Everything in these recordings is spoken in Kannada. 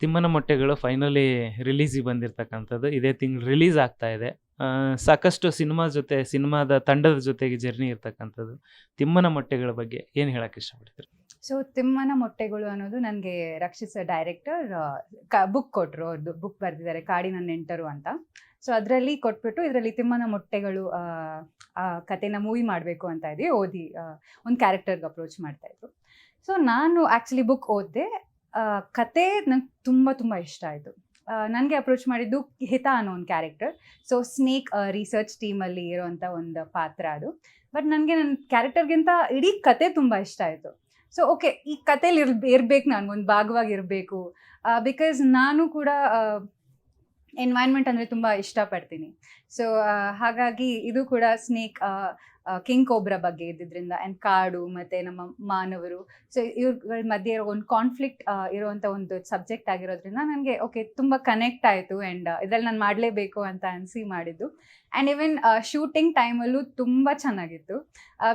ತಿಮ್ಮನ ಮೊಟ್ಟೆಗಳು ಫೈನಲಿ ರಿಲೀಸಿಗೆ ಬಂದಿರತಕ್ಕಂಥದ್ದು. ಇದೇ ತಿಂಗಳು ರಿಲೀಸ್ ಆಗ್ತಾ ಇದೆ. ಸಾಕಷ್ಟು ಸಿನಿಮಾದ ತಂಡದ ಜೊತೆಗೆ ಜರ್ನಿ ಇರ್ತಕ್ಕಂಥದ್ದು. ತಿಮ್ಮನ ಮೊಟ್ಟೆಗಳ ಬಗ್ಗೆ ಏನು ಹೇಳಕ್ಕೆ ಇಷ್ಟಪಡ್ತೀರಿ? ಸೊ ತಿಮ್ಮನ ಮೊಟ್ಟೆಗಳು ಅನ್ನೋದು ನನಗೆ ರಕ್ಷಿತ್ ಡೈರೆಕ್ಟರ್ ಬುಕ್ ಕೊಟ್ಟರು. ಅವ್ರದ್ದು ಬುಕ್ ಬರೆದಿದ್ದಾರೆ, ಕಾಡಿನ ನೆಂಟರು ಅಂತ. ಸೊ ಅದರಲ್ಲಿ ಕೊಟ್ಬಿಟ್ಟು ಇದರಲ್ಲಿ ತಿಮ್ಮನ ಮೊಟ್ಟೆಗಳು ಆ ಕಥೆನ ಮೂವಿ ಮಾಡಬೇಕು ಅಂತ ಇದ್ವಿ. ಓದಿ ಒಂದು ಕ್ಯಾರೆಕ್ಟರ್ಗೆ ಅಪ್ರೋಚ್ ಮಾಡ್ತಾಯಿದ್ರು. ಸೊ ನಾನು ಆ್ಯಕ್ಚುಲಿ ಬುಕ್ ಓದಿದೆ. ಕತೆ ನಂಗೆ ತುಂಬ ತುಂಬ ಇಷ್ಟ ಆಯಿತು. ನನಗೆ ಅಪ್ರೋಚ್ ಮಾಡಿದ್ದು ಹಿತ ಅನ್ನೋ ಒಂದು ಕ್ಯಾರೆಕ್ಟರ್. ಸೊ ಸ್ನೇಕ್ ರಿಸರ್ಚ್ ಟೀಮಲ್ಲಿ ಇರೋವಂಥ ಒಂದು ಪಾತ್ರ ಅದು. ಬಟ್ ನನಗೆ ನನ್ನ ಕ್ಯಾರೆಕ್ಟರ್ಗಿಂತ ಇಡೀ ಕತೆ ತುಂಬ ಇಷ್ಟ ಆಯಿತು. ಸೊ ಓಕೆ, ಈ ಕಥೆಯಲ್ಲಿ ಇರಬೇಕು, ನನಗೊಂದು ಭಾಗವಾಗಿರಬೇಕು. ಬಿಕಾಸ್ ನಾನು ಕೂಡ ಎನ್ವೈರ್ನ್ಮೆಂಟ್ ಅಂದರೆ ತುಂಬ ಇಷ್ಟಪಡ್ತೀನಿ. ಸೊ ಹಾಗಾಗಿ ಇದು ಕೂಡ ಸ್ನೇಕ್ ಕಿಂಗ್ ಕೋಬ್ರಾ ಬಗ್ಗೆ ಇದ್ದಿದ್ದರಿಂದ, ಆ್ಯಂಡ್ ಕಾಡು ಮತ್ತು ನಮ್ಮ ಮಾನವರು, ಸೊ ಇವ್ರಗಳ ಮಧ್ಯೆ ಇರೋ ಒಂದು ಕಾನ್ಫ್ಲಿಕ್ಟ್ ಇರುವಂಥ ಒಂದು ಸಬ್ಜೆಕ್ಟ್ ಆಗಿರೋದ್ರಿಂದ ನನಗೆ ಓಕೆ ತುಂಬ ಕನೆಕ್ಟ್ ಆಯಿತು. ಆ್ಯಂಡ್ ಇದರಲ್ಲಿ ನಾನು ಮಾಡಲೇಬೇಕು ಅಂತ ಅನಿಸಿ ಮಾಡಿದ್ದು. ಆ್ಯಂಡ್ ಈವನ್ ಶೂಟಿಂಗ್ ಟೈಮಲ್ಲೂ ತುಂಬ ಚೆನ್ನಾಗಿತ್ತು.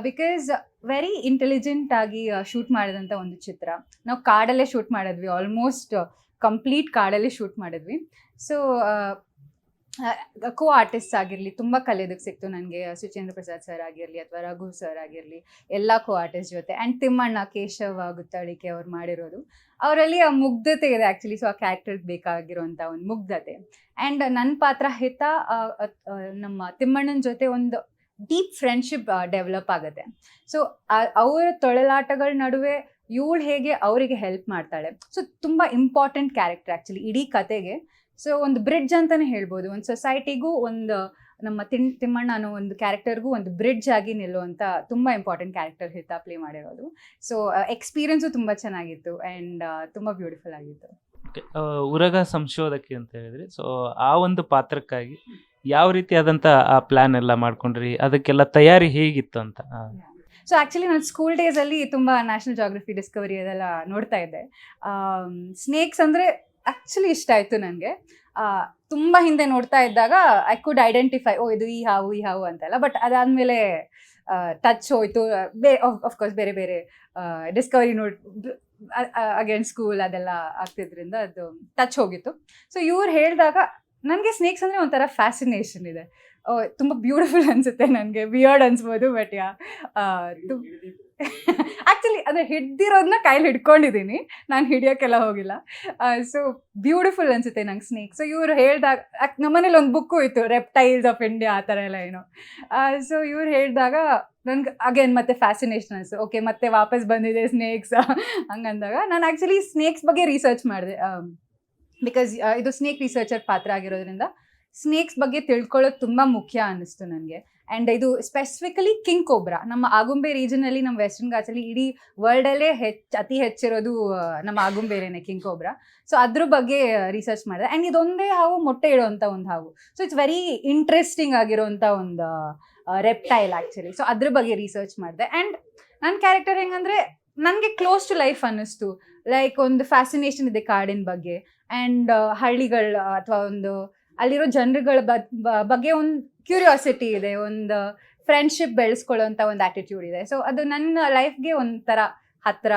ಬಿಕಾಸ್ ವೆರಿ ಇಂಟೆಲಿಜೆಂಟ್ ಆಗಿ ಶೂಟ್ ಮಾಡಿದಂಥ ಒಂದು ಚಿತ್ರ. ನಾವು ಕಾಡಲ್ಲೇ ಶೂಟ್ ಮಾಡಿದ್ವಿ, ಆಲ್ಮೋಸ್ಟ್ ಕಂಪ್ಲೀಟ್ ಕಾಡಲ್ಲೇ ಶೂಟ್ ಮಾಡಿದ್ವಿ. ಸೊ ಕೋ ಆರ್ಟಿಸ್ಟ್ ಆಗಿರಲಿ ತುಂಬ ಕಲಿಯೋದಕ್ಕೆ ಸಿಕ್ತು ನನಗೆ. ಸುಚೇಂದ್ರ ಪ್ರಸಾದ್ ಸರ್ ಆಗಿರಲಿ ಅಥವಾ ರಘು ಸರ್ ಆಗಿರಲಿ, ಎಲ್ಲ ಕೋ ಆರ್ಟಿಸ್ಟ್ ಜೊತೆ. ಆ್ಯಂಡ್ ತಿಮ್ಮಣ್ಣ, ಕೇಶವ ಗುತ್ತಳಿಕೆ ಅವ್ರು ಮಾಡಿರೋದು, ಅವರಲ್ಲಿ ಆ ಮುಗ್ಧತೆ ಇದೆ ಆ್ಯಕ್ಚುಲಿ. ಸೊ ಆ ಕ್ಯಾರೆಕ್ಟರ್ಗೆ ಬೇಕಾಗಿರೋಂಥ ಒಂದು ಮುಗ್ಧತೆ. ಆ್ಯಂಡ್ ನನ್ನ ಪಾತ್ರ ಹಿತ ನಮ್ಮ ತಿಮ್ಮಣ್ಣನ ಜೊತೆ ಒಂದು ಡೀಪ್ ಫ್ರೆಂಡ್ಶಿಪ್ ಡೆವಲಪ್ ಆಗುತ್ತೆ. ಸೊ ಅವರ ತೊಳಲಾಟಗಳ ನಡುವೆ ಇವಳು ಹೇಗೆ ಅವರಿಗೆ ಹೆಲ್ಪ್ ಮಾಡ್ತಾಳೆ. ಸೊ ತುಂಬ ಇಂಪಾರ್ಟೆಂಟ್ ಕ್ಯಾರೆಕ್ಟರ್ ಆ್ಯಕ್ಚುಲಿ ಇಡೀ ಕತೆಗೆ. ಸೊ ಒಂದು ಬ್ರಿಡ್ಜ್ ಅಂತಲೇ ಹೇಳ್ಬೋದು. ಒಂದು ಸೊಸೈಟಿಗೂ ಒಂದು ನಮ್ಮ ತಿಮ್ಮಣ್ಣ ಅನ್ನೋ ಒಂದು ಕ್ಯಾರೆಕ್ಟರ್ಗೂ ಒಂದು ಬ್ರಿಡ್ಜ್ ಆಗಿ ನಿಲ್ಲುವಂಥ ತುಂಬ ಇಂಪಾರ್ಟೆಂಟ್ ಕ್ಯಾರೆಕ್ಟರ್ ಹಿತ ಪ್ಲೇ ಮಾಡಿರೋದು. ಸೊ ಎಕ್ಸ್ಪೀರಿಯನ್ಸು ತುಂಬ ಚೆನ್ನಾಗಿತ್ತು ಆ್ಯಂಡ್ ತುಂಬ ಬ್ಯೂಟಿಫುಲ್ ಆಗಿತ್ತು. ಉರಗ ಸಂಶೋಧಕಿ ಅಂತ ಹೇಳಿದ್ರಿ. ಸೊ ಆ ಒಂದು ಪಾತ್ರಕ್ಕಾಗಿ ಯಾವ ರೀತಿಯಾದಂಥ ಆ ಪ್ಲ್ಯಾನ್ ಎಲ್ಲ ಮಾಡ್ಕೊಂಡ್ರಿ, ಅದಕ್ಕೆಲ್ಲ ತಯಾರಿ ಹೇಗಿತ್ತು ಅಂತ? ಸೊ ಆ್ಯಕ್ಚುಲಿ ನಾನು ಸ್ಕೂಲ್ ಡೇಸಲ್ಲಿ ತುಂಬ ನ್ಯಾಷನಲ್ ಜಾಗ್ರಫಿ, ಡಿಸ್ಕವರಿ ಅದೆಲ್ಲ ನೋಡ್ತಾ ಇದ್ದೆ. ಸ್ನೇಕ್ಸ್ ಅಂದರೆ ಆ್ಯಕ್ಚುಲಿ ಇಷ್ಟ ಆಯಿತು ನನಗೆ. ತುಂಬ ಹಿಂದೆ ನೋಡ್ತಾ ಇದ್ದಾಗ ಐ ಕುಡ್ ಐಡೆಂಟಿಫೈ, ಇದು ಈ ಹಾವು ಅಂತೆಲ್ಲ. ಬಟ್ ಅದಾದಮೇಲೆ ಟಚ್ ಹೋಯಿತು. ಆಫ್ಕೋರ್ಸ್ ಬೇರೆ ಬೇರೆ ಡಿಸ್ಕವರಿ ಅಗೇನ್ ಸ್ಕೂಲ್ ಅದೆಲ್ಲ ಆಗ್ತಿದ್ರಿಂದ ಅದು ಟಚ್ ಹೋಗಿತ್ತು. ಸೊ ಇವ್ರು ಹೇಳಿದಾಗ ನನಗೆ ಸ್ನೇಕ್ಸ್ ಅಂದರೆ ಒಂಥರ ಫ್ಯಾಸಿನೇಷನ್ ಇದೆ. ತುಂಬ ಬ್ಯೂಟಿಫುಲ್ ಅನಿಸುತ್ತೆ ನನಗೆ. ವಿಯರ್ಡ್ ಅನ್ಸ್ಬೋದು, ಬಟ್ ಆ್ಯಕ್ಚುಲಿ ಅದೇ ಹಿಡ್ದಿರೋದನ್ನ ಕೈಲಿ ಹಿಡ್ಕೊಂಡಿದ್ದೀನಿ, ನಾನು ಹಿಡಿಯೋಕ್ಕೆಲ್ಲ ಹೋಗಿಲ್ಲ. ಸೊ ಬ್ಯೂಟಿಫುಲ್ ಅನಿಸುತ್ತೆ ನಂಗೆ ಸ್ನೇಕ್. ಸೊ ಇವ್ರು ಹೇಳಿದಾಗ ನಮ್ಮನೇಲಿ ಒಂದು ಬುಕ್ಕು ಇತ್ತು, ರೆಪ್ಟೈಲ್ಸ್ ಆಫ್ ಇಂಡಿಯಾ, ಆ ಥರ ಎಲ್ಲ ಏನೋ. ಸೊ ಇವ್ರು ಹೇಳಿದಾಗ ನನಗೆ ಅಗೇನ್ ಮತ್ತೆ ಫ್ಯಾಸಿನೇಷನ್ ಅನಿಸ್ತು. ಓಕೆ, ಮತ್ತೆ ವಾಪಸ್ ಬಂದಿದೆ ಸ್ನೇಕ್ಸ್ ಹಂಗಂದಾಗ ನಾನು ಆ್ಯಕ್ಚುಲಿ ಸ್ನೇಕ್ಸ್ ಬಗ್ಗೆ ರಿಸರ್ಚ್ ಮಾಡಿದೆ. ಬಿಕಾಸ್ ಇದು ಸ್ನೇಕ್ ರಿಸರ್ಚರ್ ಪಾತ್ರ ಆಗಿರೋದ್ರಿಂದ ಸ್ನೇಕ್ಸ್ ಬಗ್ಗೆ ತಿಳ್ಕೊಳ್ಳೋದು ತುಂಬ ಮುಖ್ಯ ಅನ್ನಿಸ್ತು ನನಗೆ. ಆ್ಯಂಡ್ ಇದು ಸ್ಪೆಸಿಫಿಕಲಿ ಕಿಂಗ್ ಕೋಬ್ರಾ ನಮ್ಮ ಆಗುಂಬೆ ರೀಜನಲ್ಲಿ, ನಮ್ಮ ವೆಸ್ಟರ್ನ್ ಘಾಟ್ಸಲ್ಲಿ, ಇಡೀ ವರ್ಲ್ಡಲ್ಲೇ ಅತಿ ಹೆಚ್ಚಿರೋದು ನಮ್ಮ ಆಗುಂಬೆರೇನೆ ಕಿಂಗ್ ಕೋಬ್ರಾ. ಸೊ ಅದ್ರ ಬಗ್ಗೆ ರಿಸರ್ಚ್ ಮಾಡಿದೆ. ಆ್ಯಂಡ್ ಇದೊಂದೇ ಹಾವು ಮೊಟ್ಟೆ ಇಡುವಂಥ ಒಂದು ಹಾವು. ಸೊ ಇಟ್ಸ್ ವೆರಿ ಇಂಟ್ರೆಸ್ಟಿಂಗ್ ಆಗಿರೋಂಥ ಒಂದು ರೆಪ್ಟೈಲ್ ಆ್ಯಕ್ಚುಲಿ. ಸೊ ಅದ್ರ ಬಗ್ಗೆ ರಿಸರ್ಚ್ ಮಾಡಿದೆ. ಆ್ಯಂಡ್ ನನ್ನ ಕ್ಯಾರೆಕ್ಟರ್ ಹೆಂಗಂದರೆ ನನಗೆ ಕ್ಲೋಸ್ ಟು ಲೈಫ್ ಅನ್ನಿಸ್ತು. ಲೈಕ್ ಒಂದು ಫ್ಯಾಸಿನೇಷನ್ ಇದೆ ಕಾಡಿನ ಬಗ್ಗೆ, ಆ್ಯಂಡ್ ಹಳ್ಳಿಗಳ ಅಥವಾ ಒಂದು ಅಲ್ಲಿರೋ ಜನರುಗಳ ಬಗ್ಗೆ ಒಂದು ಕ್ಯೂರಿಯಾಸಿಟಿ ಇದೆ, ಒಂದು ಫ್ರೆಂಡ್ಶಿಪ್ ಬೆಳೆಸ್ಕೊಳ್ಳೋಂಥ ಒಂದು ಆ್ಯಟಿಟ್ಯೂಡ್ ಇದೆ. ಸೊ ಅದು ನನ್ನ ಲೈಫ್ಗೆ ಒಂಥರ ಹತ್ತಿರ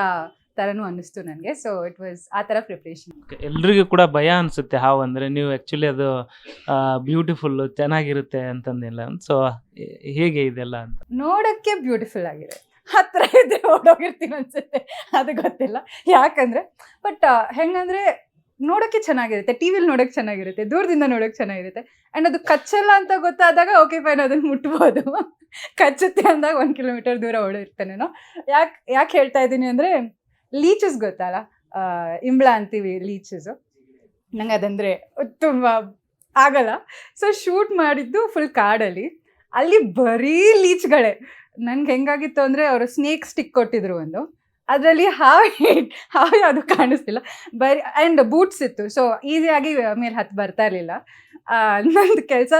ಥರನೂ ಅನ್ನಿಸ್ತು ನನಗೆ. ಸೊ ಇಟ್ ವಾಸ್ ಆ ಥರ ಪ್ರಿಪ್ರೇಷನ್. ಎಲ್ರಿಗೂ ಕೂಡ ಭಯ ಅನಿಸುತ್ತೆ ಹಾವು ಅಂದರೆ, ನೀವು ಆ್ಯಕ್ಚುಲಿ ಅದು ಬ್ಯೂಟಿಫುಲ್ಲು ಚೆನ್ನಾಗಿರುತ್ತೆ ಅಂತಂದಿಲ್ಲ. ಸೊ ಹೇಗೆ ಇದೆಲ್ಲ ಅಂತ? ನೋಡೋಕ್ಕೆ ಬ್ಯೂಟಿಫುಲ್ ಆಗಿದೆ, ಹತ್ತಿರ ಇದ್ದರೆ ಓಡೋಗಿರ್ತೀನಿ ಅನಿಸುತ್ತೆ, ಅದು ಗೊತ್ತಿಲ್ಲ ಯಾಕಂದರೆ. ಬಟ್ ಹೆಂಗಂದರೆ ನೋಡೋಕ್ಕೆ ಚೆನ್ನಾಗಿರುತ್ತೆ, ಟಿ ವಿಲಿ ನೋಡೋಕ್ಕೆ ಚೆನ್ನಾಗಿರುತ್ತೆ, ದೂರದಿಂದ ನೋಡೋಕ್ಕೆ ಚೆನ್ನಾಗಿರುತ್ತೆ. ಆ್ಯಂಡ್ ಅದು ಕಚ್ಚಲ್ಲ ಅಂತ ಗೊತ್ತಾದಾಗ ಓಕೆ ಫೈನ್, ಅದನ್ನು ಮುಟ್ಬೋದು. ಕಚ್ಚುತ್ತೆ ಅಂದಾಗ 1 ಕಿಲೋಮೀಟರ್ ದೂರ ಓಡಿರ್ತಾನೇನೋ. ಯಾಕೆ ಹೇಳ್ತಾ ಇದ್ದೀನಿ ಅಂದರೆ, ಲೀಚಸ್ ಗೊತ್ತಲ್ಲ, ಇಂಬ್ಳ ಅಂತೀವಿ ಲೀಚಸ್ಸು, ನಂಗೆ ಅದಂದರೆ ತುಂಬ ಆಗಲ್ಲ. ಸೊ ಶೂಟ್ ಮಾಡಿದ್ದು ಫುಲ್ ಕಾಡಲ್ಲಿ, ಅಲ್ಲಿ ಬರೀ ಲೀಚ್ಗಳೇ. ನನಗೆ ಹೆಂಗಾಗಿತ್ತು ಅಂದರೆ, ಅವರು ಸ್ನೇಕ್ ಸ್ಟಿಕ್ ಕೊಟ್ಟಿದ್ರು ಒಂದು, ಅದರಲ್ಲಿ ಹಾವು ಯಾವುದು ಕಾಣಿಸ್ತಿಲ್ಲ, ಬರೀ. ಆ್ಯಂಡ್ ಬೂಟ್ಸ್ ಇತ್ತು, ಸೊ ಈಸಿಯಾಗಿ ಮೇಲೆ ಹತ್ತು ಬರ್ತಾ ಇರಲಿಲ್ಲ. ನಂದು ಕೆಲಸ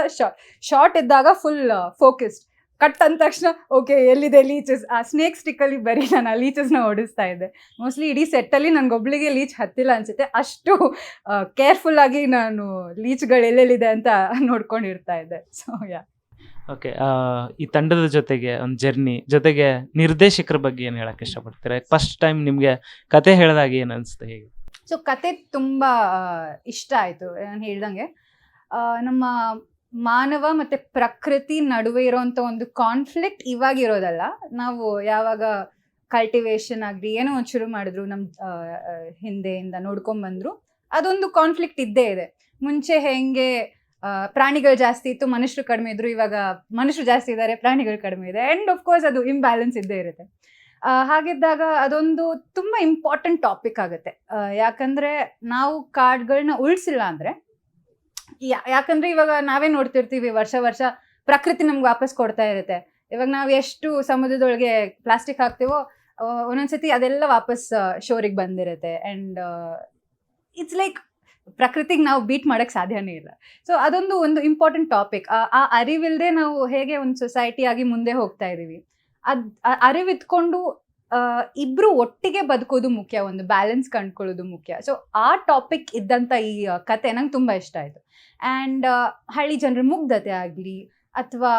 ಶಾರ್ಟ್ ಇದ್ದಾಗ ಫುಲ್ ಫೋಕಸ್ಡ್. ಕಟ್ ಅಂದ ತಕ್ಷಣ ಓಕೆ ಎಲ್ಲಿದೆ ಲೀಚಸ್, ಆ ಸ್ನೇಕ್ ಸ್ಟಿಕ್ಕಲ್ಲಿ ಬರೀ ನಾನು ಆ ಲೀಚಸ್ನ ಓಡಿಸ್ತಾ ಇದ್ದೆ. ಮೋಸ್ಟ್ಲಿ ಇಡೀ ಸೆಟ್ಟಲ್ಲಿ ನನಗೊಬ್ಳಿಗೆ ಲೀಚ್ ಹತ್ತಿಲ್ಲ ಅನಿಸುತ್ತೆ, ಅಷ್ಟು ಕೇರ್ಫುಲ್ಲಾಗಿ ನಾನು ಲೀಚ್ಗಳು ಎಲ್ಲೆಲ್ಲಿದೆ ಅಂತ ನೋಡ್ಕೊಂಡಿರ್ತಾ ಇದ್ದೆ. ಸೊ ಓಕೆ, ಈ ತಂಡದ ಜೊತೆಗೆ ಒಂದು ಜರ್ನಿ, ಜೊತೆಗೆ ನಿರ್ದೇಶಕರ ಬಗ್ಗೆ ಏನು ಹೇಳಕ್ಕೆ ಇಷ್ಟಪಡ್ತೀರಾ? ಫಸ್ಟ್ ಟೈಮ್ ನಿಮಗೆ ಕತೆ ಹೇಳಿದಾಗ ಏನು ಅನಿಸುತ್ತೆ, ಹೇಗೆ? ಸೊ ಕತೆ ತುಂಬ ಇಷ್ಟ ಆಯಿತು. ನಾನು ಹೇಳ್ದಂಗೆ ನಮ್ಮ ಮಾನವ ಮತ್ತು ಪ್ರಕೃತಿ ನಡುವೆ ಇರೋವಂಥ ಒಂದು ಕಾನ್ಫ್ಲಿಕ್ಟ್ ಇವಾಗ ಇರೋದಲ್ಲ. ನಾವು ಯಾವಾಗ ಕಲ್ಟಿವೇಶನ್ ಆಗಲಿ ಏನೋ ಒಂದು ಶುರು ಮಾಡಿದ್ರು ನಮ್ಮ ಹಿಂದೆಯಿಂದ ನೋಡ್ಕೊಂಬಂದ್ರು, ಅದೊಂದು ಕಾನ್ಫ್ಲಿಕ್ಟ್ ಇದ್ದೇ ಇದೆ. ಮುಂಚೆ ಹೆಂಗೆ ಪ್ರಾಣಿಗಳು ಜಾಸ್ತಿ ಇತ್ತು, ಮನುಷ್ಯರು ಕಡಿಮೆ ಇದ್ರು, ಇವಾಗ ಮನುಷ್ಯರು ಜಾಸ್ತಿ ಇದ್ದಾರೆ, ಪ್ರಾಣಿಗಳು ಕಡಿಮೆ ಇದೆ. ಆ್ಯಂಡ್ ಆಫ್ ಕೋರ್ಸ್ ಅದು ಇಂಬ್ಯಾಲೆನ್ಸ್ ಇದ್ದೇ ಇರುತ್ತೆ. ಹಾಗಿದ್ದಾಗ ಅದೊಂದು ತುಂಬ ಇಂಪಾರ್ಟೆಂಟ್ ಟಾಪಿಕ್ ಆಗುತ್ತೆ. ಯಾಕಂದರೆ ನಾವು ಕಾಡುಗಳನ್ನ ಉಳಿಸಿಲ್ಲ ಅಂದರೆ, ಯಾಕಂದರೆ ಇವಾಗ ನಾವೇ ನೋಡ್ತಿರ್ತೀವಿ ವರ್ಷ ವರ್ಷ ಪ್ರಕೃತಿ ನಮ್ಗೆ ವಾಪಸ್ ಕೊಡ್ತಾ ಇರುತ್ತೆ. ಇವಾಗ ನಾವು ಎಷ್ಟು ಸಮುದ್ರದೊಳಗೆ ಪ್ಲಾಸ್ಟಿಕ್ ಹಾಕ್ತೀವೋ ಒಂದೊಂದ್ಸತಿ ಅದೆಲ್ಲ ವಾಪಸ್ ಶೋರಿಗೆ ಬಂದಿರುತ್ತೆ. ಆ್ಯಂಡ್ ಇಟ್ಸ್ ಲೈಕ್ ಪ್ರಕೃತಿಗೆ ನಾವು ಬೀಟ್ ಮಾಡೋಕ್ಕೆ ಸಾಧ್ಯನೇ ಇಲ್ಲ. ಸೊ ಅದೊಂದು ಇಂಪಾರ್ಟೆಂಟ್ ಟಾಪಿಕ್. ಆ ಅರಿವಿಲ್ಲದೆ ನಾವು ಹೇಗೆ ಒಂದು ಸೊಸೈಟಿಯಾಗಿ ಮುಂದೆ ಹೋಗ್ತಾ ಇದ್ದೀವಿ, ಅರಿವಿತ್ಕೊಂಡು ಇಬ್ರು ಒಟ್ಟಿಗೆ ಬದುಕೋದು ಮುಖ್ಯ, ಒಂದು ಬ್ಯಾಲೆನ್ಸ್ ಕಂಡ್ಕೊಳ್ಳೋದು ಮುಖ್ಯ. ಸೊ ಆ ಟಾಪಿಕ್ ಇದ್ದಂಥ ಈ ಕತೆ ನಂಗೆ ತುಂಬ ಇಷ್ಟ ಆಯಿತು. ಆ್ಯಂಡ್ ಹಳ್ಳಿ ಜನರ ಮುಗ್ಧತೆ ಆಗಲಿ ಅಥವಾ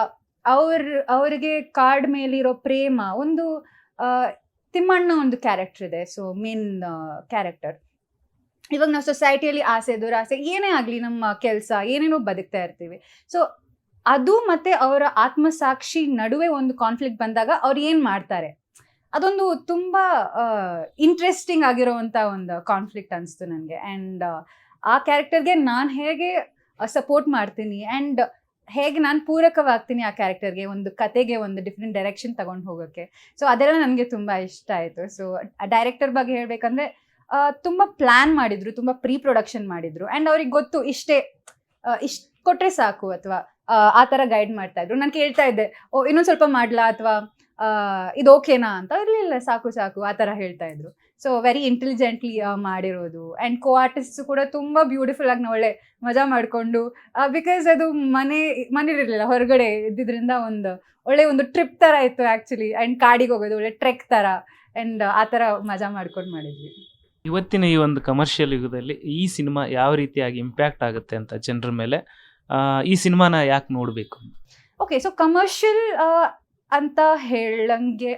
ಅವ್ರಿಗೆ ಕಾಡ್ ಮೇಲಿರೋ ಪ್ರೇಮ, ಒಂದು ತಿಮ್ಮಣ್ಣ ಒಂದು ಕ್ಯಾರೆಕ್ಟರ್ ಇದೆ. ಸೊ ಮೇನ್ ಕ್ಯಾರೆಕ್ಟರ್, ಇವಾಗ ನಾವು ಸೊಸೈಟಿಯಲ್ಲಿ ಆಸೆ ದುರಾಸೆ ಏನೇ ಆಗಲಿ ನಮ್ಮ ಕೆಲಸ ಏನೇನೋ ಬದುಕ್ತಾ ಇರ್ತೀವಿ. ಸೊ ಅದು ಮತ್ತು ಅವರ ಆತ್ಮಸಾಕ್ಷಿ ನಡುವೆ ಒಂದು ಕಾನ್ಫ್ಲಿಕ್ಟ್ ಬಂದಾಗ ಅವ್ರು ಏನು ಮಾಡ್ತಾರೆ, ಅದೊಂದು ತುಂಬ ಇಂಟ್ರೆಸ್ಟಿಂಗ್ ಆಗಿರೋವಂಥ ಒಂದು ಕಾನ್ಫ್ಲಿಕ್ಟ್ ಅನಿಸ್ತು ನನಗೆ. ಆ್ಯಂಡ್ ಆ ಕ್ಯಾರೆಕ್ಟರ್ಗೆ ನಾನು ಹೇಗೆ ಸಪೋರ್ಟ್ ಮಾಡ್ತೀನಿ ಆ್ಯಂಡ್ ಹೇಗೆ ನಾನು ಪೂರಕವಾಗ್ತೀನಿ ಆ ಕ್ಯಾರೆಕ್ಟರ್ಗೆ, ಒಂದು ಕತೆಗೆ ಒಂದು ಡಿಫ್ರೆಂಟ್ ಡೈರೆಕ್ಷನ್ ತಗೊಂಡು ಹೋಗೋಕ್ಕೆ. ಸೊ ಅದೆಲ್ಲ ನನಗೆ ತುಂಬ ಇಷ್ಟ ಆಯಿತು. ಸೊ ಡೈರೆಕ್ಟರ್ ಬಗ್ಗೆ ಹೇಳಬೇಕಂದ್ರೆ ತುಂಬ ಪ್ಲ್ಯಾನ್ ಮಾಡಿದರು, ತುಂಬ ಪ್ರೀ ಪ್ರೊಡಕ್ಷನ್ ಮಾಡಿದರು. ಆ್ಯಂಡ್ ಅವ್ರಿಗೆ ಗೊತ್ತು ಇಷ್ಟು ಕೊಟ್ಟರೆ ಸಾಕು ಅಥವಾ ಆ ಥರ ಗೈಡ್ ಮಾಡ್ತಾಯಿದ್ರು. ನಾನು ಕೇಳ್ತಾ ಇದ್ದೆ, ಇನ್ನೊಂದು ಸ್ವಲ್ಪ ಮಾಡಲಾ ಅಥವಾ ಇದು ಓಕೆನಾ ಅಂತ. ಇರಲಿಲ್ಲ, ಸಾಕು ಸಾಕು ಆ ಥರ ಹೇಳ್ತಾ ಇದ್ರು. ಸೊ ವೆರಿ ಇಂಟೆಲಿಜೆಂಟ್ಲಿ ಮಾಡಿರೋದು. ಆ್ಯಂಡ್ ಕೋ ಆರ್ಟಿಸ್ಟು ಕೂಡ ತುಂಬ ಬ್ಯೂಟಿಫುಲ್ ಆಗಿ ನಾವು ಒಳ್ಳೆ ಮಜಾ ಮಾಡಿಕೊಂಡು, ಬಿಕಾಸ್ ಅದು ಮನೇಲಿರಲಿಲ್ಲ, ಹೊರಗಡೆ ಇದ್ದಿದ್ದರಿಂದ ಒಳ್ಳೆ ಒಂದು ಟ್ರಿಪ್ ಥರ ಇತ್ತು ಆ್ಯಕ್ಚುಲಿ. ಆ್ಯಂಡ್ ಕಾಡಿಗೆ ಹೋಗೋದು ಒಳ್ಳೆ ಟ್ರೆಕ್ ಥರ, ಆ್ಯಂಡ್ ಆ ಥರ ಮಜಾ ಮಾಡ್ಕೊಂಡು ಮಾಡಿದ್ವಿ. ಇವತ್ತಿನ ಈ ಒಂದು ಕಮರ್ಷಿಯಲ್ ಯುಗದಲ್ಲಿ ಈ ಸಿನಿಮಾ ಯಾವ ರೀತಿಯಾಗಿ ಇಂಪ್ಯಾಕ್ಟ್ ಆಗುತ್ತೆ ಅಂತ ಜನರ ಮೇಲೆ, ಈ ಸಿನಿಮಾನ ಯಾಕೆ ನೋಡಬೇಕು? ಓಕೆ, ಸೊ ಕಮರ್ಷಿಯಲ್ ಅಂತ ಹೇಳಂಗೆ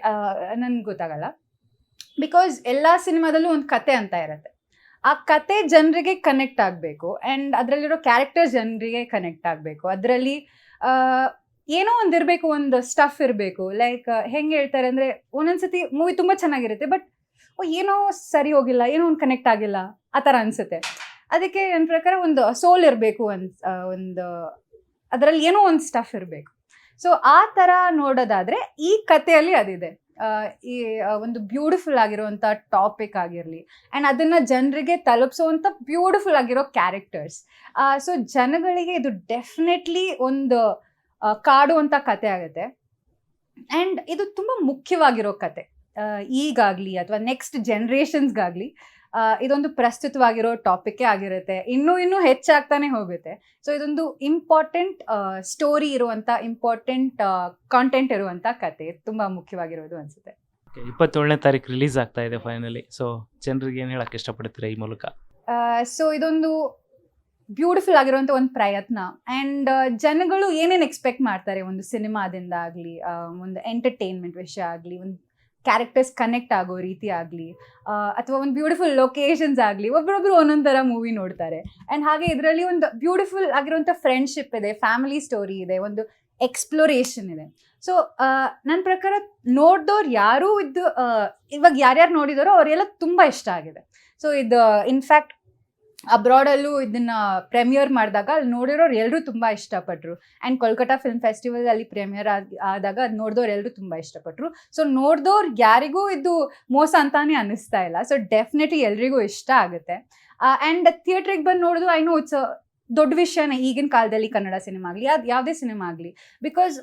ನನ್ಗೆ ಗೊತ್ತಾಗಲ್ಲ. ಬಿಕಾಸ್ ಎಲ್ಲ ಸಿನಿಮಾದಲ್ಲೂ ಒಂದು ಕತೆ ಅಂತ ಇರುತ್ತೆ. ಆ ಕತೆ ಜನರಿಗೆ ಕನೆಕ್ಟ್ ಆಗಬೇಕು ಆ್ಯಂಡ್ ಅದರಲ್ಲಿರೋ ಕ್ಯಾರೆಕ್ಟರ್ ಜನರಿಗೆ ಕನೆಕ್ಟ್ ಆಗಬೇಕು. ಅದರಲ್ಲಿ ಏನೋ ಒಂದು ಇರಬೇಕು, ಒಂದು ಸ್ಟಫ್ ಇರಬೇಕು. ಲೈಕ್ ಹೆಂಗೆ ಹೇಳ್ತಾರೆ ಅಂದರೆ, ಒಂದೊಂದ್ಸತಿ ಮೂವಿ ತುಂಬ ಚೆನ್ನಾಗಿರುತ್ತೆ, ಬಟ್ ಏನೋ ಸರಿ ಹೋಗಿಲ್ಲ, ಏನೋ ಒಂದು ಕನೆಕ್ಟ್ ಆಗಿಲ್ಲ, ಆ ಥರ ಅನಿಸುತ್ತೆ. ಅದಕ್ಕೆ ನನ್ನ ಪ್ರಕಾರ ಒಂದು ಸೋಲ್ ಇರಬೇಕು, ಒಂದು ಅದರಲ್ಲಿ ಏನೋ ಒಂದು ಸ್ಟಫ್ ಇರಬೇಕು. ಸೊ ಆ ಥರ ನೋಡೋದಾದರೆ ಈ ಕಥೆಯಲ್ಲಿ ಅದಿದೆ. ಈ ಒಂದು ಬ್ಯೂಟಿಫುಲ್ ಆಗಿರುವಂಥ ಟಾಪಿಕ್ ಆಗಿರಲಿ ಆ್ಯಂಡ್ ಅದನ್ನು ಜನರಿಗೆ ತಲುಪಿಸುವಂಥ ಬ್ಯೂಟಿಫುಲ್ ಆಗಿರೋ ಕ್ಯಾರೆಕ್ಟರ್ಸ್. ಸೊ ಜನಗಳಿಗೆ ಇದು ಡೆಫಿನೆಟ್ಲಿ ಒಂದು ಕಾಡುವಂಥ ಕತೆ ಆಗುತ್ತೆ. ಆ್ಯಂಡ್ ಇದು ತುಂಬ ಮುಖ್ಯವಾಗಿರೋ ಕತೆ. ಈಗಾಗಲಿ ಅಥವಾ ನೆಕ್ಸ್ಟ್ ಜನ್ರೇಷನ್ಸ್ಗಾಗಲಿ ಇದೊಂದು ಪ್ರಸ್ತುತವಾಗಿರೋ ಟಾಪಿಕ್ಕೇ ಆಗಿರುತ್ತೆ. ಇನ್ನೂ ಹೆಚ್ಚಾಗ್ತಾನೆ ಹೋಗುತ್ತೆ. ಸೊ ಇದೊಂದು ಇಂಪಾರ್ಟೆಂಟ್ ಸ್ಟೋರಿ ಇರುವಂಥ, ಇಂಪಾರ್ಟೆಂಟ್ ಕಾಂಟೆಂಟ್ ಇರುವಂಥ ಕತೆ, ತುಂಬ ಮುಖ್ಯವಾಗಿರೋದು ಅನಿಸುತ್ತೆ. 27ನೇ ತಾರೀಕು ರಿಲೀಸ್ ಆಗ್ತಾ ಇದೆ ಫೈನಲಿ. ಸೊ ಜನರಿಗೆ ಏನು ಹೇಳಕ್ಕೆ ಇಷ್ಟಪಡ್ತೀರಾ ಈ ಮೂಲಕ? ಸೊ ಇದೊಂದು ಬ್ಯೂಟಿಫುಲ್ ಆಗಿರುವಂಥ ಒಂದು ಪ್ರಯತ್ನ. ಆ್ಯಂಡ್ ಜನಗಳು ಏನೇನು ಎಕ್ಸ್ಪೆಕ್ಟ್ ಮಾಡ್ತಾರೆ ಒಂದು ಸಿನಿಮಾದಿಂದ ಆಗಲಿ, ಒಂದು ಎಂಟರ್ಟೈನ್ಮೆಂಟ್ ವಿಷಯ ಆಗಲಿ, ಒಂದು ಕ್ಯಾರೆಕ್ಟರ್ಸ್ ಕನೆಕ್ಟ್ ಆಗೋ ರೀತಿ ಆಗಲಿ, ಅಥವಾ ಒಂದು ಬ್ಯೂಟಿಫುಲ್ ಲೊಕೇಶನ್ಸ್ ಆಗಲಿ, ಒಬ್ಬರೊಬ್ರು ಒಂದೊಂದು ಥರ ಮೂವಿ ನೋಡ್ತಾರೆ. ಆ್ಯಂಡ್ ಹಾಗೆ ಇದರಲ್ಲಿ ಒಂದು ಬ್ಯೂಟಿಫುಲ್ ಆಗಿರುವಂಥ ಫ್ರೆಂಡ್ಶಿಪ್ ಇದೆ, ಫ್ಯಾಮಿಲಿ ಸ್ಟೋರಿ ಇದೆ, ಒಂದು ಎಕ್ಸ್ಪ್ಲೋರೇಷನ್ ಇದೆ. ಸೊ ನನ್ನ ಪ್ರಕಾರ ನೋಡಿದವ್ರು ಯಾರೂ ಇವಾಗ ಯಾರ್ಯಾರು ನೋಡಿದಾರೋ ಅವರೆಲ್ಲ ತುಂಬ ಇಷ್ಟ ಆಗಿದೆ. ಸೊ ಇದು ಇನ್ಫ್ಯಾಕ್ಟ್ ಅಬ್ರಾಡಲ್ಲೂ ಇದನ್ನು ಪ್ರೆಮಿಯರ್ ಮಾಡಿದಾಗ ಅಲ್ಲಿ ನೋಡಿರೋರು ಎಲ್ಲರೂ ತುಂಬ ಇಷ್ಟಪಟ್ಟರು. ಆ್ಯಂಡ್ ಕೋಲ್ಕತ್ತಾ ಫಿಲ್ಮ್ ಫೆಸ್ಟಿವಲ್ ಅಲ್ಲಿ ಪ್ರೆಮಿಯರ್ ಆದಾಗ ಅದು ನೋಡಿದವ್ರು ಎಲ್ಲರೂ ತುಂಬ ಇಷ್ಟಪಟ್ಟರು. ಸೊ ನೋಡಿದವ್ರು ಯಾರಿಗೂ ಇದು ಮೋಸ ಅಂತಾನೆ ಅನ್ನಿಸ್ತಾ ಇಲ್ಲ. ಸೊ ಡೆಫಿನೆಟ್ಲಿ ಎಲ್ರಿಗೂ ಇಷ್ಟ ಆಗುತ್ತೆ. ಆ್ಯಂಡ್ ಥಿಯೇಟ್ರಿಗೆ ಬಂದು ನೋಡೋದು ಐ ನೋ ಇಟ್ಸ್ ದೊಡ್ಡ ವಿಷಯನೇ ಈಗಿನ ಕಾಲದಲ್ಲಿ, ಕನ್ನಡ ಸಿನಿಮಾ ಆಗಲಿ ಅದು ಯಾವುದೇ ಸಿನಿಮಾ ಆಗಲಿ. ಬಿಕಾಸ್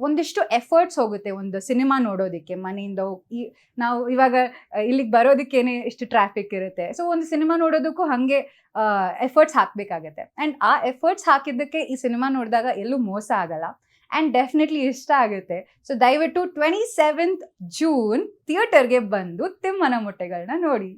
ಒಂದಿಷ್ಟು ಎಫರ್ಟ್ಸ್ ಹೋಗುತ್ತೆ ಒಂದು ಸಿನಿಮಾ ನೋಡೋದಕ್ಕೆ. ಮನೆಯಿಂದ ನಾವು ಇವಾಗ ಇಲ್ಲಿಗೆ ಬರೋದಕ್ಕೇನೆ ಇಷ್ಟು ಟ್ರಾಫಿಕ್ ಇರುತ್ತೆ. ಸೊ ಒಂದು ಸಿನಿಮಾ ನೋಡೋದಕ್ಕೂ ಹಾಗೆ ಎಫರ್ಟ್ಸ್ ಹಾಕಬೇಕಾಗತ್ತೆ. ಆ್ಯಂಡ್ ಆ ಎಫರ್ಟ್ಸ್ ಹಾಕಿದ್ದಕ್ಕೆ ಈ ಸಿನಿಮಾ ನೋಡಿದಾಗ ಎಲ್ಲೂ ಮೋಸ ಆಗಲ್ಲ ಆ್ಯಂಡ್ ಡೆಫಿನೆಟ್ಲಿ ಇಷ್ಟ ಆಗುತ್ತೆ. ಸೊ ದಯವಿಟ್ಟು 27th ಜೂನ್ ಥಿಯೇಟರ್ಗೆ ಬಂದು ತಿಮ್ಮನ ಮೊಟ್ಟೆಗಳನ್ನ ನೋಡಿ.